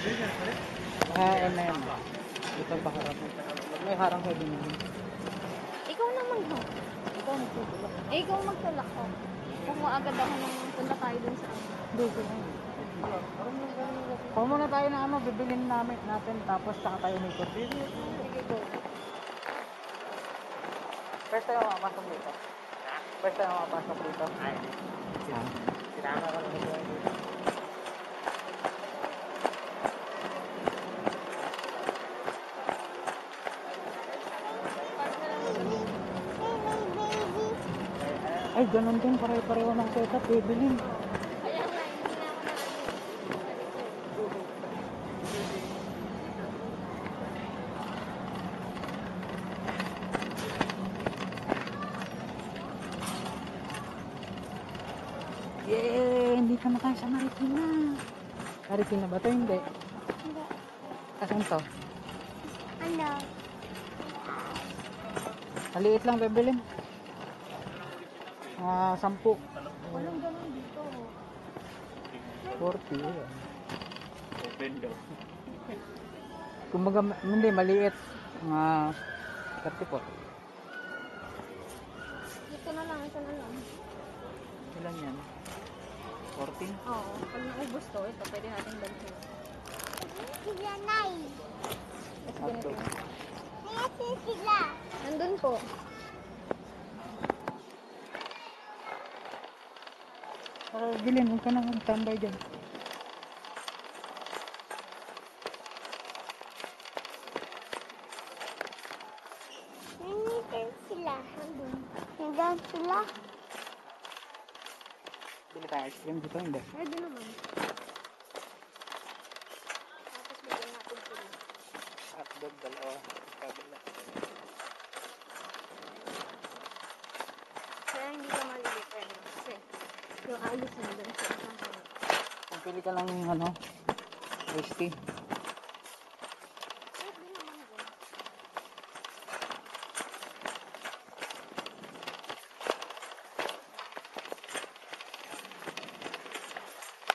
Ano na yan. Ito pa harap. May harang sa din. Ikaw naman ho. Ikaw magtutulak. Ikaw magtulak ko. Kumuha agad ako ng punta tayo dun sa Hindi ko na. Kung muna tayo na ano, bibilin natin tapos saka tayo may kursi. Sige ko. First tayo makapasok dito. First tayo makapasok dito. Ay. Sinama ko na dito. Ay, ganun din. Pare-pareho ng setup. Bibilin. Kaya nga, hindi na ako Yay! Hindi ka na tayo sa Marikina. Marikina ba ito? Hindi. Hindi. Asan to? Ano? Maliit lang, bibilin. 10. Walang ganun dito. 40. Open daw. Kumbaga, hindi, maliit. Mga 34. Ito na lang, ito na lang. Ilan yan? 14? Oo, pag naubos to, ito pwede natin dalhin. Sila, Nay. Tapos ganito. Nasaan sila? Nandun po. Bilin, huwag ka na magtambay dyan. Nasaan sila? Nasaan sila? Bili tayo ice cream dito, hindi. Pwede naman. Tapos bigyan natin sila. Hotdog, dalawa. Kabila. Kaya hindi ka maliliit ano. Kasi yung ayos na dun sa isang Kung pili ka lang ano, iced tea.